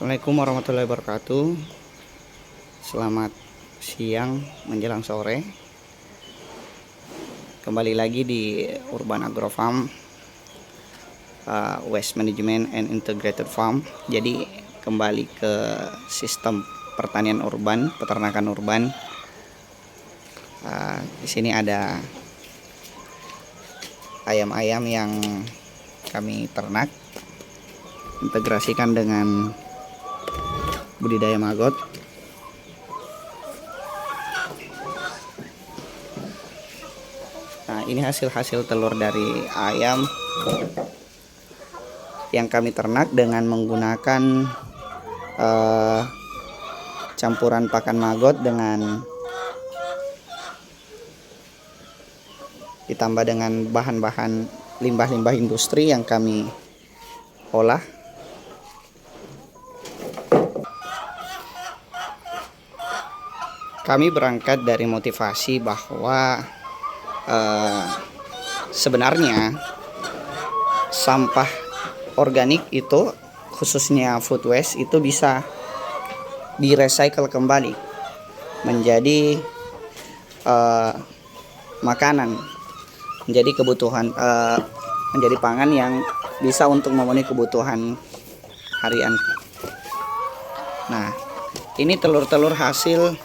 Assalamualaikum warahmatullahi wabarakatuh. Selamat siang menjelang sore. Kembali lagi di Urban Agro Farm, Waste Management and Integrated Farm. Jadi kembali ke sistem pertanian urban, peternakan urban. Di sini ada ayam-ayam yang kami ternak, integrasikan dengan budidaya maggot. Nah, ini hasil-hasil telur dari ayam yang kami ternak dengan menggunakan campuran pakan maggot dengan ditambah dengan bahan-bahan limbah-limbah industri yang kami olah. Kami berangkat dari motivasi bahwa sebenarnya sampah organik itu, khususnya food waste, itu bisa di-recycle kembali menjadi makanan, menjadi kebutuhan, menjadi pangan yang bisa untuk memenuhi kebutuhan harian. Nah, ini telur-telur hasil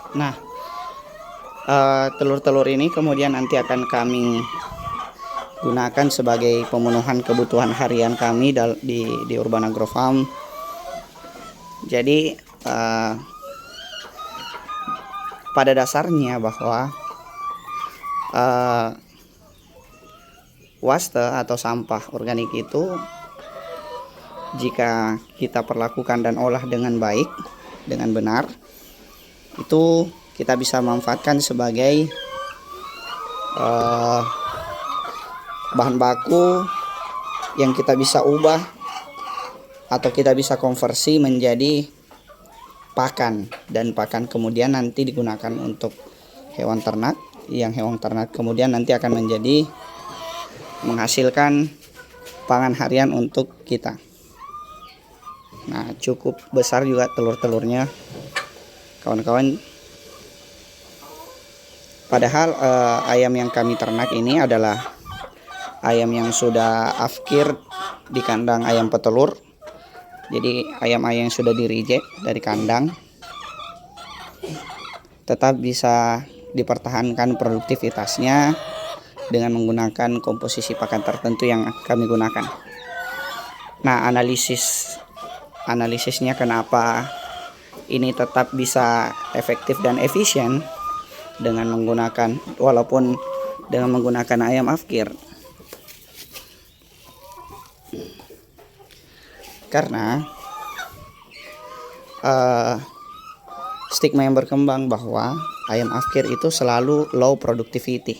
Nah, telur-telur ini kemudian nanti akan kami gunakan sebagai pemenuhan kebutuhan harian kami di Urban Agro Farm. Jadi pada dasarnya bahwa waste atau sampah organik itu, jika kita perlakukan dan olah dengan baik, dengan benar, itu kita bisa manfaatkan sebagai bahan baku yang kita bisa ubah atau kita bisa konversi menjadi pakan, dan pakan kemudian nanti digunakan untuk hewan ternak, yang hewan ternak kemudian nanti akan menjadi menghasilkan pangan harian untuk kita. Nah, cukup besar juga telur-telurnya, kawan-kawan. Padahal ayam yang kami ternak ini adalah ayam yang sudah afkir di kandang ayam petelur. Jadi ayam-ayam yang sudah di-reject dari kandang tetap bisa dipertahankan produktivitasnya dengan menggunakan komposisi pakan tertentu yang kami gunakan. Nah, analisisnya kenapa ini tetap bisa efektif dan efisien dengan menggunakan, walaupun dengan menggunakan ayam afkir, karena stigma yang berkembang bahwa ayam afkir itu selalu low productivity,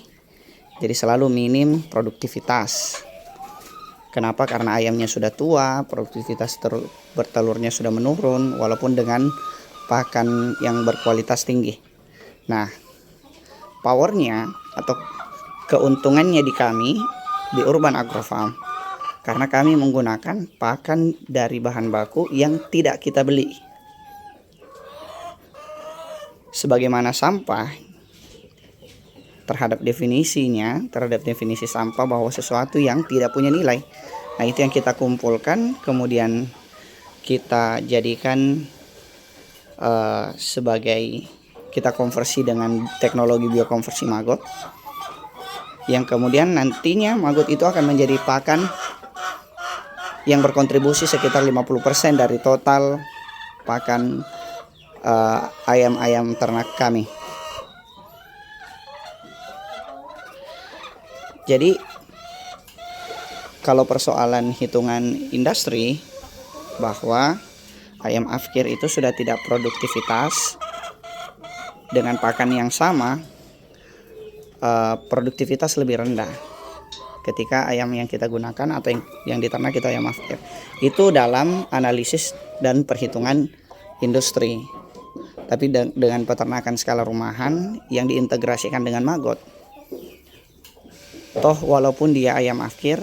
jadi selalu minim produktivitas. Kenapa? Karena ayamnya sudah tua, produktivitas bertelurnya sudah menurun walaupun dengan pakan yang berkualitas tinggi. Nah, powernya atau keuntungannya di kami di Urban Agro Farm, karena kami menggunakan pakan dari bahan baku yang tidak kita beli. Sebagaimana sampah, terhadap definisi sampah bahwa sesuatu yang tidak punya nilai. Nah, itu yang kita kumpulkan, kemudian kita jadikan sebagai, kita konversi dengan teknologi biokonversi maggot. yang kemudian nantinya maggot itu akan menjadi pakan yang berkontribusi sekitar 50% dari total pakan ayam-ayam ternak kami. Jadi kalau persoalan hitungan industri bahwa ayam afkir itu sudah tidak produktivitas dengan pakan yang sama, produktivitas lebih rendah ketika ayam yang kita gunakan atau yang diternak itu ayam afkir. Itu dalam analisis dan perhitungan industri. Tapi dengan peternakan skala rumahan yang diintegrasikan dengan maggot, toh walaupun dia ayam afkir,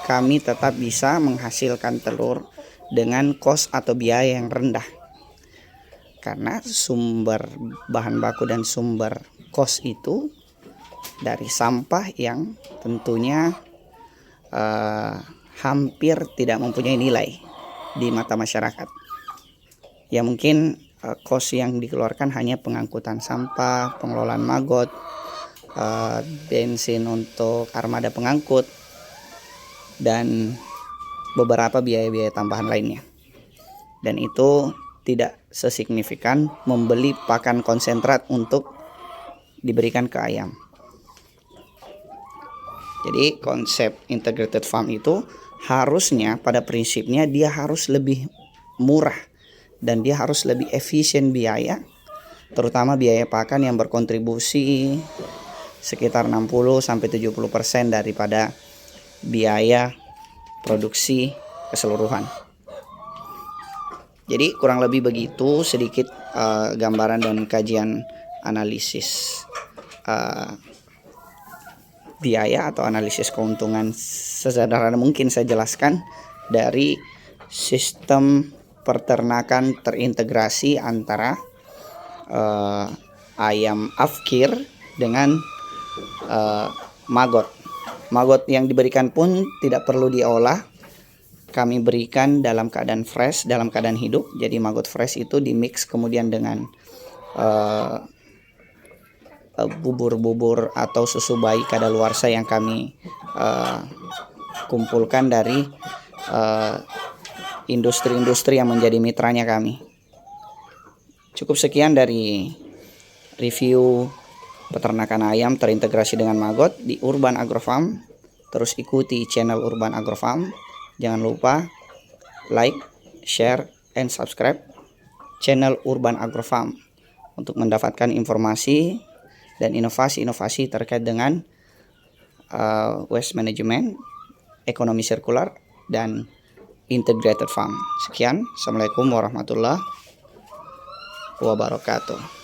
kami tetap bisa menghasilkan telur dengan kos atau biaya yang rendah. Karena sumber bahan baku dan sumber kos itu dari sampah yang tentunya hampir tidak mempunyai nilai di mata masyarakat. Ya mungkin kos yang dikeluarkan hanya pengangkutan sampah, pengelolaan maggot, bensin untuk armada pengangkut, dan beberapa biaya-biaya tambahan lainnya. Dan itu tidak sesignifikan membeli pakan konsentrat untuk diberikan ke ayam. Jadi konsep integrated farm itu harusnya pada prinsipnya dia harus lebih murah dan dia harus lebih efisien biaya, terutama biaya pakan yang berkontribusi sekitar 60-70% daripada biaya produksi keseluruhan. Jadi kurang lebih begitu sedikit gambaran dan kajian analisis biaya atau analisis keuntungan sesederhana mungkin saya jelaskan dari sistem peternakan terintegrasi antara ayam afkir dengan maggot. Maggot yang diberikan pun tidak perlu diolah. Kami berikan dalam keadaan fresh, dalam keadaan hidup. Jadi maggot fresh itu dimix kemudian dengan bubur-bubur atau susu bayi kadaluarsa yang kami kumpulkan dari industri-industri yang menjadi mitranya kami. Cukup sekian dari review peternakan ayam terintegrasi dengan maggot di Urban Agro Farm. Terus ikuti channel Urban Agro Farm. Jangan lupa like, share, and subscribe channel Urban Agro Farm untuk mendapatkan informasi dan inovasi-inovasi terkait dengan waste management, ekonomi sirkular, dan integrated farm. Sekian, Assalamualaikum warahmatullahi wabarakatuh.